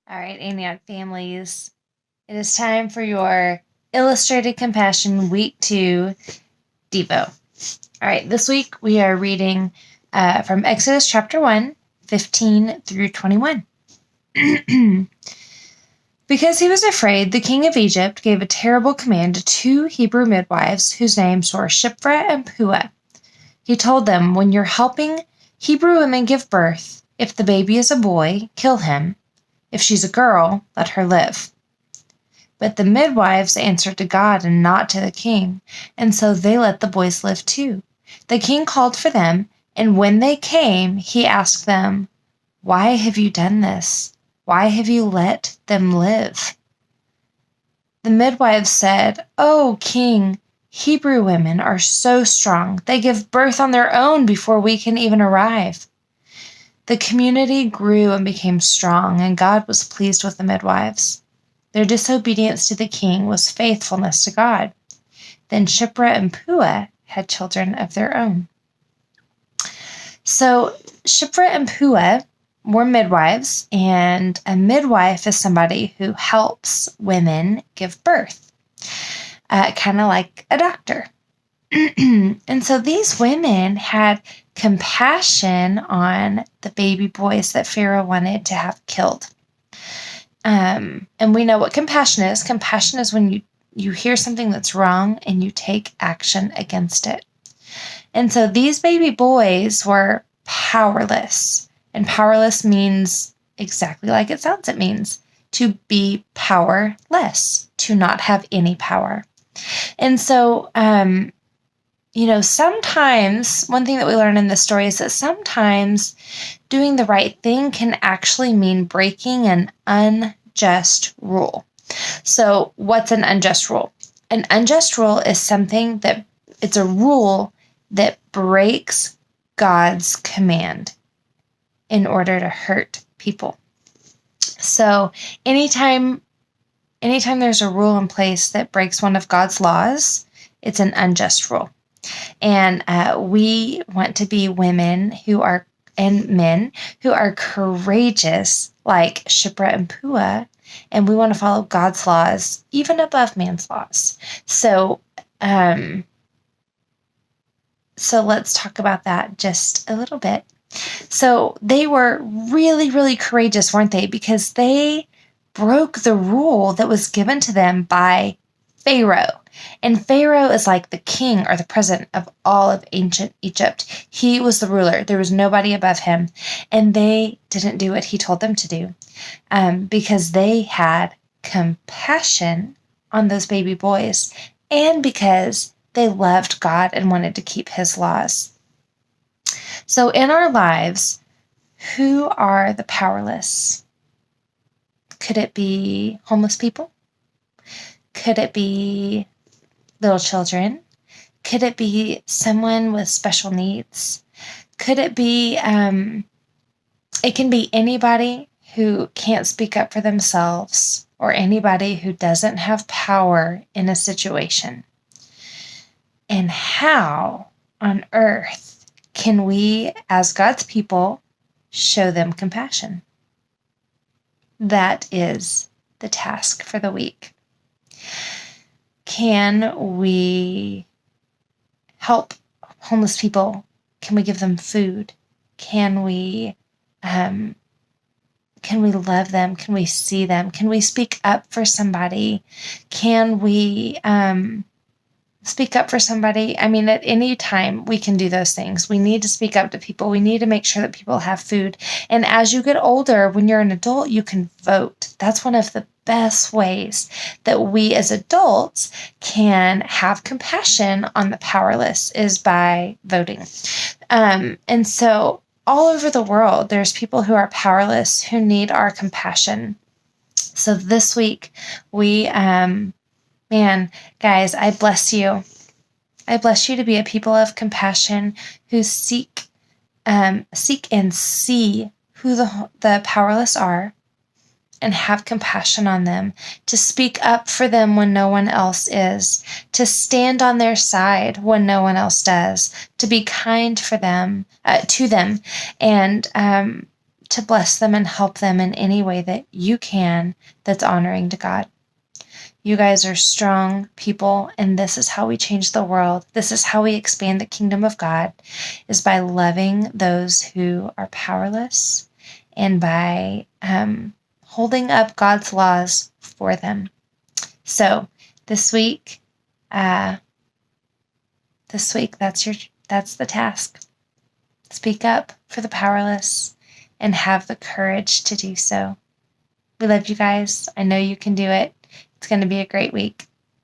All right, Antioch families, it is time for your Illustrated Compassion Week 2 Devo. All right, this week we are reading from Exodus chapter 1, 15 through 21. Because he was afraid, the king of Egypt gave a terrible command to 2 Hebrew midwives whose names were Shiphrah and Puah. He told them, when you're helping Hebrew women give birth, if the baby is a boy, kill him. If she's a girl, let her live. But the midwives answered to God and not to the king, and so they let the boys live too. The king called for them, and when they came, he asked them, "Why have you done this? Why have you let them live?" The midwives said, "Oh, king, Hebrew women are so strong. They give birth on their own before we can even arrive." The community grew and became strong, and God was pleased with the midwives. Their disobedience to the king was faithfulness to God. Then Shiphrah and Puah had children of their own. So Shiphrah and Puah were midwives, and a midwife is somebody who helps women give birth, kind of like a doctor. And so these women had compassion on the baby boys that Pharaoh wanted to have killed. And we know what compassion is. Compassion is when you hear something that's wrong and you take action against it. And so these baby boys were powerless. And powerless means exactly like it sounds. It means to be powerless, to not have any power. And so, sometimes one thing that we learn in this story is that sometimes doing the right thing can actually mean breaking an unjust rule. So what's an unjust rule? An unjust rule is something it's a rule that breaks God's command in order to hurt people. So anytime there's a rule in place that breaks one of God's laws, it's an unjust rule. And we want to be women and men who are courageous, like Shiphrah and Puah, and we want to follow God's laws, even above man's laws. So let's talk about that just a little bit. So they were really, really courageous, weren't they? Because they broke the rule that was given to them by Pharaoh. And Pharaoh is like the king or the president of all of ancient Egypt. He was the ruler. There was nobody above him. And they didn't do what he told them to do because they had compassion on those baby boys and because they loved God and wanted to keep his laws. So in our lives, who are the powerless? Could it be homeless people? Could it be little children? Could it be someone with special needs? Could it be, it can be anybody who can't speak up for themselves or anybody who doesn't have power in a situation. And how on earth can we, as God's people, show them compassion? That is the task for the week. Can we help homeless people? Can we give them food? Can we love them? Can we see them? Can we speak up for somebody? Can we speak up for somebody? I mean, at any time we can do those things. We need to speak up to people. We need to make sure that people have food. And as you get older, when you're an adult, you can vote. That's one of the best ways that we as adults can have compassion on the powerless is by voting. And so all over the world, there's people who are powerless who need our compassion. So this week, we guys, I bless you. I bless you to be a people of compassion who seek and see who the powerless are and have compassion on them, to speak up for them when no one else is, to stand on their side when no one else does, to be kind for them, to them, and to bless them and help them in any way that you can that's honoring to God. You guys are strong people, and this is how we change the world. This is how we expand the kingdom of God, is by loving those who are powerless and by holding up God's laws for them. So this week, that's the task. Speak up for the powerless and have the courage to do so. We love you guys. I know you can do it. It's going to be a great week.